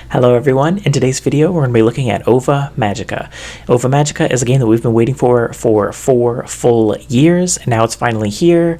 Hello everyone, in today's video we're going to be looking at Ova Magica. Ova Magica is a game that we've been waiting for 4 full years, and now it's finally here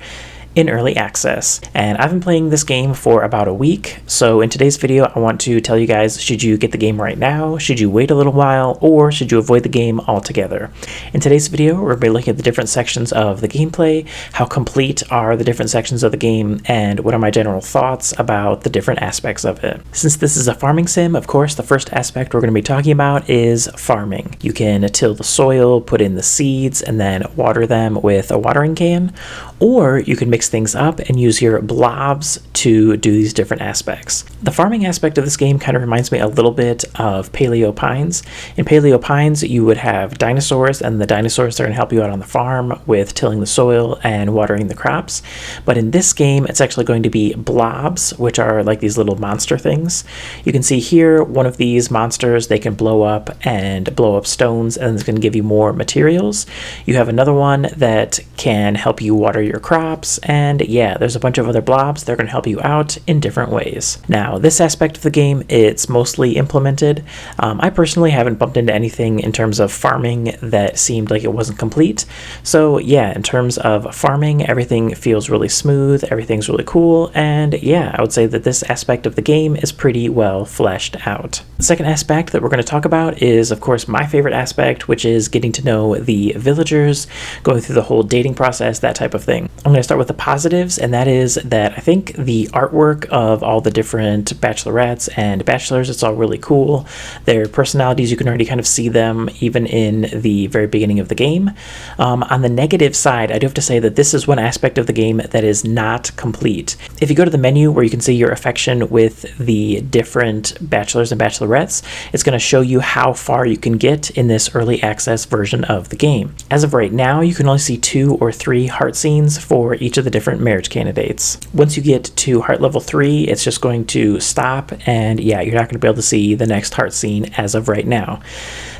in early access. And I've been playing this game for about a week, so in today's video I want to tell you guys, should you get the game right now, should you wait a little while, or should you avoid the game altogether? In today's video we're going to be looking at the different sections of the gameplay, how complete are the different sections of the game, and what are my general thoughts about the different aspects of it. Since this is a farming sim, of course the first aspect we're going to be talking about is farming. You can till the soil, put in the seeds, and then water them with a watering can, or you can mix things up and use your blobs to do these different aspects. The farming aspect of this game kind of reminds me a little bit of Paleo Pines. In Paleo Pines, you would have dinosaurs, and the dinosaurs are going to help you out on the farm with tilling the soil and watering the crops. But in this game, it's actually going to be blobs, which are like these little monster things. You can see here, one of these monsters, they can blow up stones, and it's going to give you more materials. You have another one that can help you water your crops, and yeah, there's a bunch of other blobs. They're going to help you out in different ways. Now, this aspect of the game, it's mostly implemented. I personally haven't bumped into anything in terms of farming that seemed like it wasn't complete. So yeah, in terms of farming, everything feels really smooth, everything's really cool, and yeah, I would say that this aspect of the game is pretty well fleshed out. The second aspect that we're going to talk about is, of course, my favorite aspect, which is getting to know the villagers, going through the whole dating process, that type of thing. I'm going to start with the positives, and that is that I think the artwork of all the different bachelorettes and bachelors, it's all really cool. Their personalities, you can already kind of see them even in the very beginning of the game. On the negative side, I do have to say that this is one aspect of the game that is not complete. If you go to the menu where you can see your affection with the different bachelors and bachelorettes, it's going to show you how far you can get in this early access version of the game. As of right now, you can only see 2 or 3 heart scenes for each of the different marriage candidates. Once you get to heart level 3, it's just going to stop, and yeah, you're not going to be able to see the next heart scene as of right now.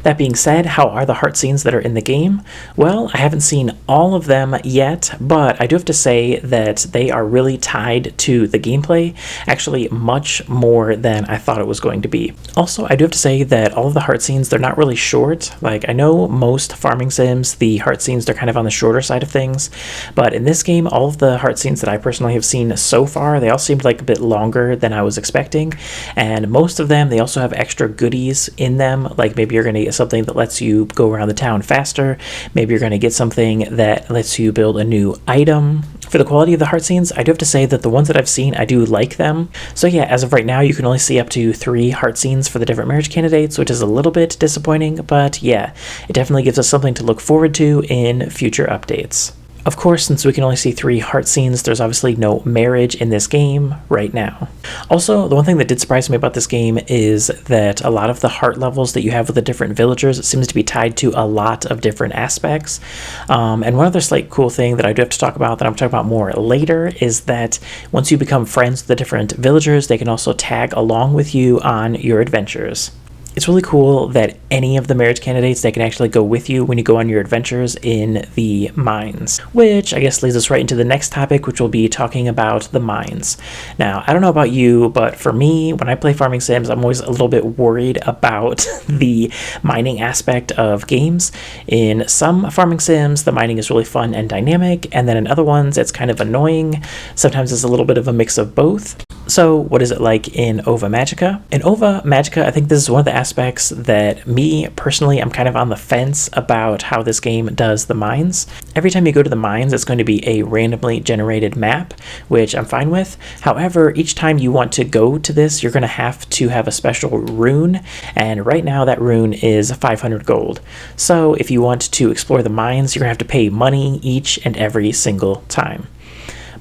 That being said, how are the heart scenes that are in the game? Well, I haven't seen all of them yet, but I do have to say that they are really tied to the gameplay, actually much more than I thought it was going to be. Also, I do have to say that all of the heart scenes, they're not really short. Like, I know most farming sims, the heart scenes, they're kind of on the shorter side of things, but in this game, all of the heart scenes that I personally have seen so far, they all seemed like a bit longer than I was expecting, and most of them, they also have extra goodies in them, like maybe you're going to get something that lets you go around the town faster, maybe you're going to get something that lets you build a new item. For the quality of the heart scenes, I do have to say that the ones that I've seen, I do like them. So yeah, as of right now, you can only see up to 3 heart scenes for the different marriage candidates, which is a little bit disappointing, but yeah, it definitely gives us something to look forward to in future updates. Of course, since we can only see 3 heart scenes, there's obviously no marriage in this game right now. Also, the one thing that did surprise me about this game is that a lot of the heart levels that you have with the different villagers, it seems to be tied to a lot of different aspects. And one other slight cool thing that I do have to talk about, that I'm talking about more later, is that once you become friends with the different villagers, they can also tag along with you on your adventures. It's really cool that any of the marriage candidates, they can actually go with you when you go on your adventures in the mines, which I guess leads us right into the next topic, which will be talking about the mines. Now, I don't know about you, but for me, when I play farming sims, I'm always a little bit worried about the mining aspect of games. In some farming sims, the mining is really fun and dynamic, and then in other ones, it's kind of annoying. Sometimes it's a little bit of a mix of both. So what is it like in Ova Magica? In Ova Magica, I think this is one of the aspects that me, personally, I'm kind of on the fence about how this game does the mines. Every time you go to the mines, it's going to be a randomly generated map, which I'm fine with. However, each time you want to go to this, you're going to have a special rune, and right now that rune is 500 gold. So if you want to explore the mines, you're going to have to pay money each and every single time.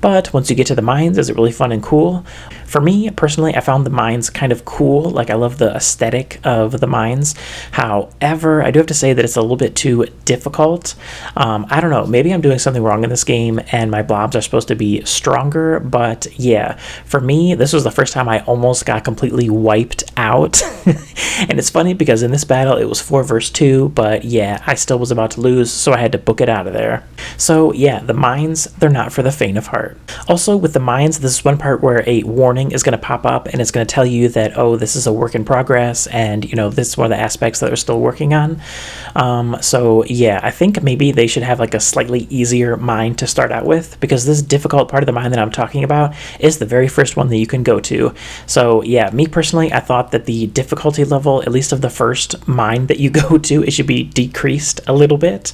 But once you get to the mines, is it really fun and cool? For me, personally, I found the mines kind of cool. Like, I love the aesthetic of the mines. However, I do have to say that it's a little bit too difficult. I don't know, maybe I'm doing something wrong in this game and my blobs are supposed to be stronger, but yeah, for me, this was the first time I almost got completely wiped out. And it's funny because in this battle, it was 4 versus 2, but yeah, I still was about to lose, so I had to book it out of there. So yeah, the mines, they're not for the faint of heart. Also, with the mines, this is one part where a warning warning is going to pop up, and it's going to tell you that, oh, this is a work in progress, and this is one of the aspects that they're still working on. So yeah, I think maybe they should have like a slightly easier mine to start out with, because this difficult part of the mine that I'm talking about is the very first one that you can go to. So yeah, me personally, I thought that the difficulty level, at least of the first mine that you go to, it should be decreased a little bit.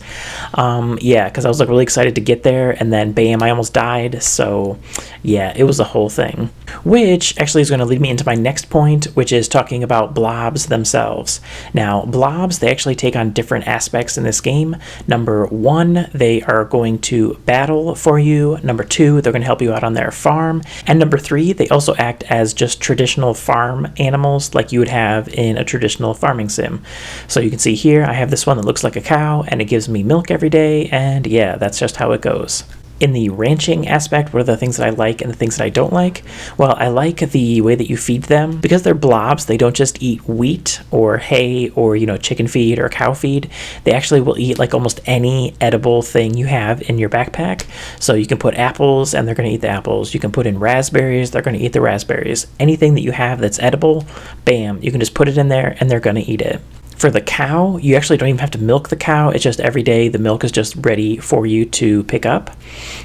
Yeah, because I was like really excited to get there, and then bam, I almost died. So yeah, it was a whole thing, which actually is going to lead me into my next point, which is talking about blobs themselves. Now, blobs, they actually take on different aspects in this game. Number one, they are going to battle for you. Number two, they're going to help you out on their farm. And number three, they also act as just traditional farm animals like you would have in a traditional farming sim. So you can see here, I have this one that looks like a cow, and it gives me milk every day, and yeah, that's just how it goes. In the ranching aspect, what are the things that I like and the things that I don't like? Well, I like the way that you feed them. Because they're blobs, they don't just eat wheat or hay or, chicken feed or cow feed. They actually will eat like almost any edible thing you have in your backpack. So you can put apples and they're going to eat the apples. You can put in raspberries, they're going to eat the raspberries. Anything that you have that's edible, bam, you can just put it in there and they're going to eat it. For the cow, you actually don't even have to milk the cow. It's just every day the milk is just ready for you to pick up.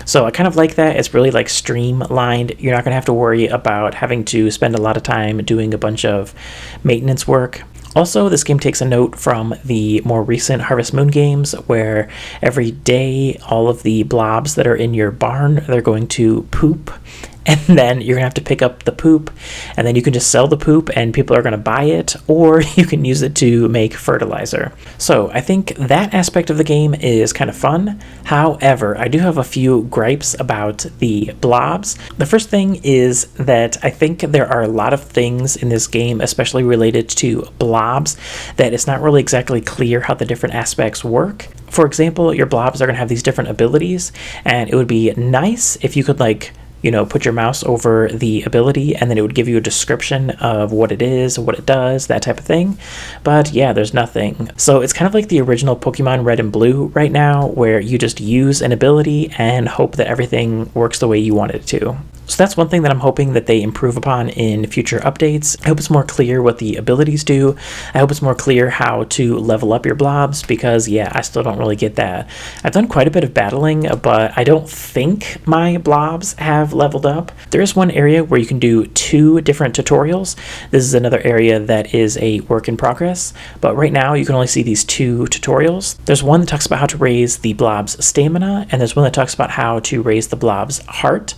So I kind of like that. It's really like streamlined. You're not going to have to worry about having to spend a lot of time doing a bunch of maintenance work. Also, this game takes a note from the more recent Harvest Moon games, where every day all of the blobs that are in your barn, they're going to poop. And then you're going to have to pick up the poop, and then you can just sell the poop and people are going to buy it, or you can use it to make fertilizer. So I think that aspect of the game is kind of fun. However, I do have a few gripes about the blobs. The first thing is that I think there are a lot of things in this game, especially related to blobs, that it's not really exactly clear how the different aspects work. For example, your blobs are going to have these different abilities, and it would be nice if you could put your mouse over the ability and then it would give you a description of what it is, what it does, that type of thing. But yeah, there's nothing. So it's kind of like the original Pokemon Red and Blue right now, where you just use an ability and hope that everything works the way you want it to. So that's one thing that I'm hoping that they improve upon in future updates. I hope it's more clear what the abilities do. I hope it's more clear how to level up your blobs, because yeah, I still don't really get that. I've done quite a bit of battling, but I don't think my blobs have leveled up. There is one area where you can do 2 different tutorials. This is another area that is a work in progress, but right now you can only see these 2 tutorials. There's one that talks about how to raise the blob's stamina, and there's one that talks about how to raise the blob's heart.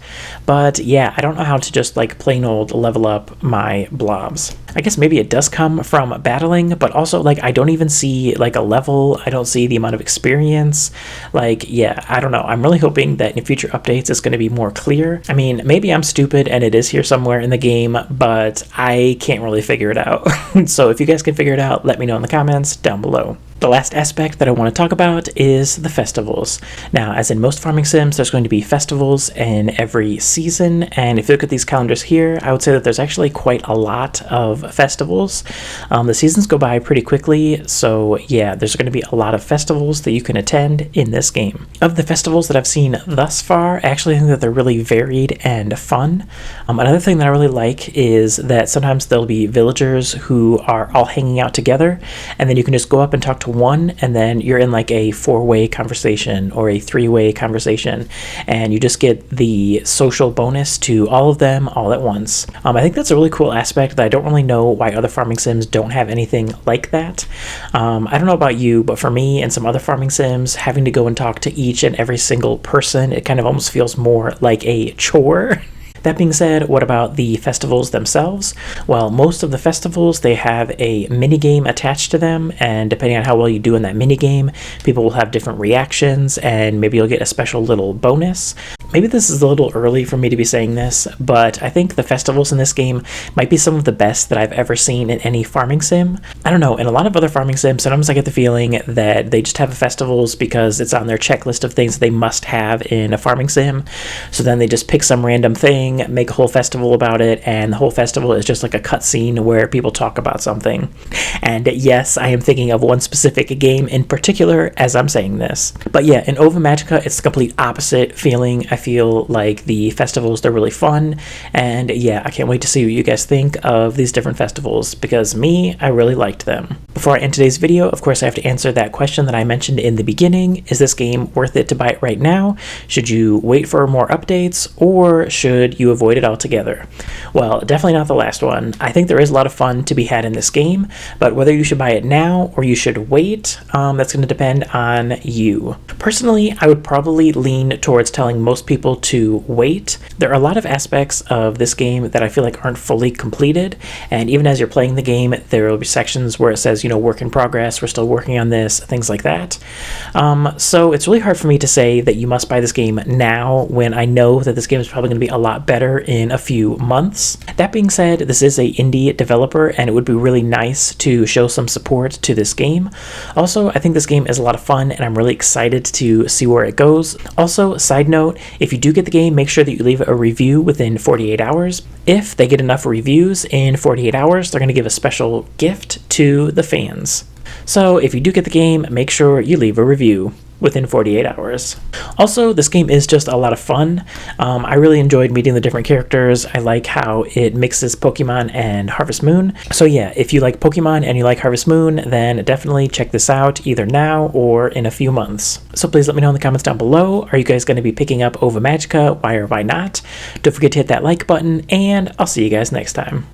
But yeah, I don't know how to just plain old level up my blobs. I guess maybe it does come from battling, but also I don't even see a level. I don't see the amount of experience. Yeah, I don't know. I'm really hoping that in future updates it's going to be more clear. I mean, maybe I'm stupid and it is here somewhere in the game, but I can't really figure it out. So if you guys can figure it out, let me know in the comments down below. The last aspect that I want to talk about is the festivals. Now, as in most farming sims, there's going to be festivals in every season, and if you look at these calendars here, I would say that there's actually quite a lot of festivals. The seasons go by pretty quickly, so yeah, there's going to be a lot of festivals that you can attend in this game. Of the festivals that I've seen thus far, I actually think that they're really varied and fun. Another thing that I really like is that sometimes there'll be villagers who are all hanging out together, and then you can just go up and talk to one, and then you're in a 4-way conversation or a 3-way conversation, and you just get the social bonus to all of them all at once. I think that's a really cool aspect that I don't really know why other farming sims don't have anything like that. I don't know about you, but for me and some other farming sims, having to go and talk to each and every single person, it kind of almost feels more like a chore. That being said, what about the festivals themselves? Well, most of the festivals, they have a minigame attached to them, and depending on how well you do in that minigame, people will have different reactions, and maybe you'll get a special little bonus. Maybe this is a little early for me to be saying this, but I think the festivals in this game might be some of the best that I've ever seen in any farming sim. I don't know, in a lot of other farming sims, sometimes I get the feeling that they just have festivals because it's on their checklist of things they must have in a farming sim, so then they just pick some random thing thing, make a whole festival about it, and the whole festival is just like a cutscene where people talk about something. And yes, I am thinking of one specific game in particular as I'm saying this. But yeah, in Ova Magica, it's the complete opposite feeling. I feel like the festivals, they're really fun, and yeah, I can't wait to see what you guys think of these different festivals, because me, I really liked them. Before I end today's video, of course, I have to answer that question that I mentioned in the beginning. Is this game worth it to buy it right now? Should you wait for more updates, or should you avoid it altogether? Well, definitely not the last one. I think there is a lot of fun to be had in this game, but whether you should buy it now or you should wait, that's going to depend on you. Personally, I would probably lean towards telling most people to wait. There are a lot of aspects of this game that I feel like aren't fully completed, and even as you're playing the game, there will be sections where it says, you know, work in progress, we're still working on this, things like that. So it's really hard for me to say that you must buy this game now when I know that this game is probably going to be a lot better in a few months. That being said, this is an indie developer, and it would be really nice to show some support to this game. Also, I think this game is a lot of fun, and I'm really excited to see where it goes. Also, side note, if you do get the game, make sure that you leave a review within 48 hours. If they get enough reviews in 48 hours, they're going to give a special gift to the fans. So if you do get the game, make sure you leave a review within 48 hours. Also, this game is just a lot of fun. I really enjoyed meeting the different characters. I like how it mixes Pokemon and Harvest Moon. So yeah, if you like Pokemon and you like Harvest Moon, then definitely check this out either now or in a few months. So please let me know in the comments down below. Are you guys going to be picking up Ova Magica? Why or why not? Don't forget to hit that like button, and I'll see you guys next time.